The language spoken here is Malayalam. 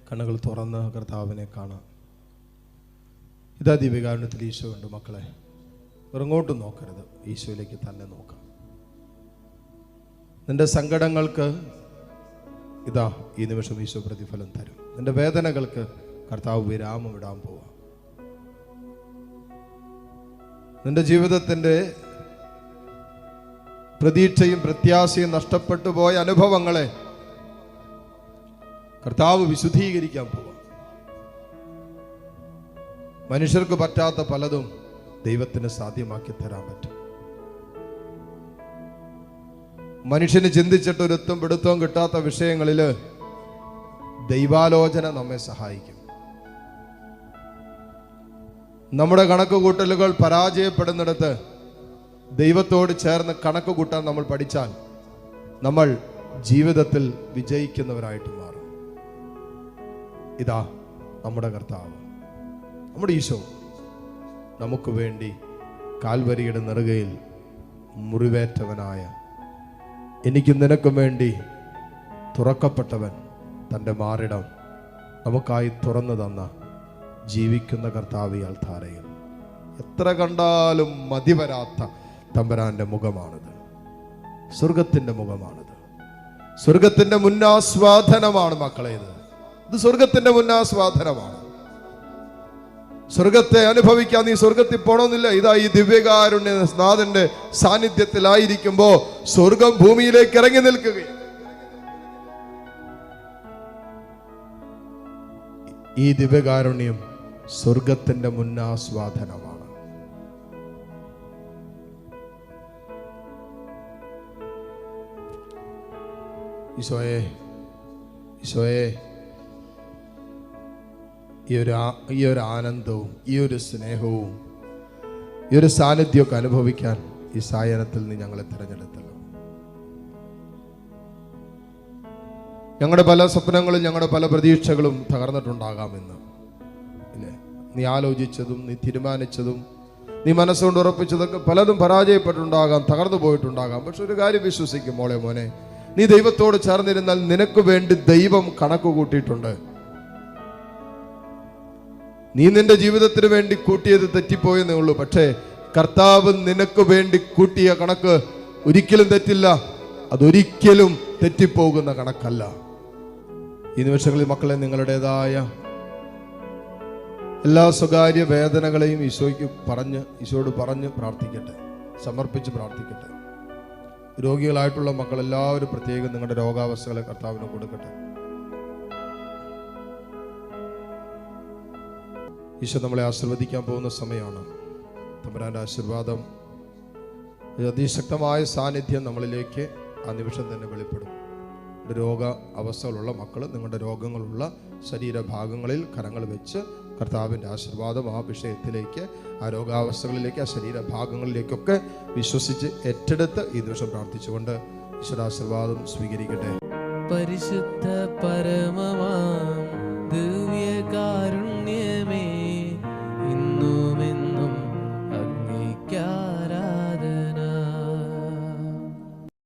കണ്ണുകൾ തുറന്ന് കർത്താവിനെ കാണാം. ഇതാ ദിവ്യകാരുണ്യത്തിൽ ഈശോ ഉണ്ട്. മക്കളെ, ഇറങ്ങോട്ടും നോക്കരുത്, ഈശോയിലേക്ക് തന്നെ നോക്കാം. നിന്റെ സങ്കടങ്ങൾക്ക് ഇതാ ഈ നിമിഷം ഈശോ പ്രതിഫലം തരും. നിന്റെ വേദനകൾക്ക് കർത്താവ് വിരാമം ഇടാൻ പോവാ. നിന്റെ ജീവിതത്തിൻ്റെ പ്രതീക്ഷയും പ്രത്യാശയും നഷ്ടപ്പെട്ടു പോയ അനുഭവങ്ങളെ കർത്താവ് വിശുദ്ധീകരിക്കാൻ പോവാ. മനുഷ്യർക്ക് പറ്റാത്ത പലതും ദൈവത്തിന് സാധ്യമാക്കി തരാൻ പറ്റും. മനുഷ്യന് ചിന്തിച്ചിട്ട് ഒരെത്തും പിടുത്തവും കിട്ടാത്ത വിഷയങ്ങളിൽ ദൈവാലോചന നമ്മെ സഹായിക്കും. നമ്മുടെ കണക്ക് കൂട്ടലുകൾ പരാജയപ്പെടുന്നിടത്ത് ദൈവത്തോട് ചേർന്ന് കണക്ക് കൂട്ടാൻ നമ്മൾ പഠിച്ചാൽ നമ്മൾ ജീവിതത്തിൽ വിജയിക്കുന്നവരായിട്ട് മാറും. ഇതാ നമ്മുടെ കർത്താവ്, നമ്മുടെ ഈശോ നമുക്ക് വേണ്ടി കാൽവരിയുടെ നെറുകയിൽ മുറിവേറ്റവനായ, എനിക്കും നിനക്കും വേണ്ടി തുറക്കപ്പെട്ടവൻ, തൻ്റെ മാറിടം നമുക്കായി തുറന്നു തന്ന ജീവിക്കുന്ന കർത്താവ് ഈ അൾത്താരയിൽ. എത്ര കണ്ടാലും മതി വരാത്ത തമ്പുരാന്റെ മുഖമാണിത്. സ്വർഗത്തിൻ്റെ മുഖമാണിത്. സ്വർഗത്തിൻ്റെ മുന്നാസ്വാദനമാണ് മക്കളെ. ഇത് സ്വർഗത്തിൻ്റെ മുന്നാസ്വാദനമാണ്. സ്വർഗത്തെ അനുഭവിക്കാൻ നീ സ്വർഗത്തിൽ പോണമെന്നില്ല. ഇതാ ഈ ദിവ്യകാരുണ്യ നാഥന്റെ സാന്നിധ്യത്തിലായിരിക്കുമ്പോ സ്വർഗം ഭൂമിയിലേക്ക് ഇറങ്ങി നിൽക്കുകയും ഈ ദിവ്യകാരുണ്യം സ്വർഗത്തിന്റെ മുന്നാസ്വാദനമാണ്. ഈശോയെ, ഈശോയെ, ഈ ഒരു ആനന്ദവും ഈ ഒരു സ്നേഹവും ഈ ഒരു സാന്നിധ്യമൊക്കെ അനുഭവിക്കാൻ ഈ സായനത്തിൽ നീ ഞങ്ങളെ തിരഞ്ഞെടുത്തല്ലോ. ഞങ്ങളുടെ പല സ്വപ്നങ്ങളും ഞങ്ങളുടെ പല പ്രതീക്ഷകളും തകർന്നിട്ടുണ്ടാകാമെന്ന് ഇല്ലേ? നീ ആലോചിച്ചതും നീ തീരുമാനിച്ചതും നീ മനസ്സുകൊണ്ട് ഉറപ്പിച്ചതൊക്കെ പലതും പരാജയപ്പെട്ടുണ്ടാകാം, തകർന്നു പോയിട്ടുണ്ടാകാം. പക്ഷെ ഒരു കാര്യം വിശ്വസിക്കും മോനെ, നീ ദൈവത്തോട് ചേർന്നിരുന്നാൽ നിനക്ക് വേണ്ടി ദൈവം കണക്ക് കൂട്ടിയിട്ടുണ്ട്. നീ നിന്റെ ജീവിതത്തിന് വേണ്ടി കൂട്ടിയത് തെറ്റിപ്പോയെന്നേ ഉള്ളൂ. പക്ഷേ കർത്താവ് നിനക്ക് വേണ്ടി കൂട്ടിയ കണക്ക് ഒരിക്കലും തെറ്റില്ല. അതൊരിക്കലും തെറ്റിപ്പോകുന്ന കണക്കല്ല. ഈ നിമിഷങ്ങളിൽ മക്കളെ, നിങ്ങളുടേതായ എല്ലാ സ്വകാര്യ വേദനകളെയും ഈശോയോട് പറഞ്ഞ് പ്രാർത്ഥിക്കട്ടെ, സമർപ്പിച്ച് പ്രാർത്ഥിക്കട്ടെ. രോഗികളായിട്ടുള്ള മക്കൾ എല്ലാവരും പ്രത്യേകം നിങ്ങളുടെ രോഗാവസ്ഥകളെ കർത്താവിന് കൊടുക്കട്ടെ. ഈശോ നമ്മളെ ആശീർവദിക്കാൻ പോകുന്ന സമയമാണ്. തമ്പുരാന്റെ ആശീർവാദം, അതിശക്തമായ സാന്നിധ്യം നമ്മളിലേക്ക് ആ നിമിഷം തന്നെ വെളിപ്പെടും. രോഗ അവസ്ഥകളുള്ള മക്കൾ നിങ്ങളുടെ രോഗങ്ങളുള്ള ശരീരഭാഗങ്ങളിൽ കരങ്ങൾ വെച്ച് കർത്താവിൻ്റെ ആശീർവാദം ആ വിഷയത്തിലേക്ക്, ആ രോഗാവസ്ഥകളിലേക്ക്, ആ ശരീരഭാഗങ്ങളിലേക്കൊക്കെ വിശ്വസിച്ച് ഏറ്റെടുത്ത് ഈ നിമിഷം പ്രാർത്ഥിച്ചുകൊണ്ട് ഈശ്വരാശീർവാദം സ്വീകരിക്കട്ടെ. പരിശുദ്ധ പരമമാ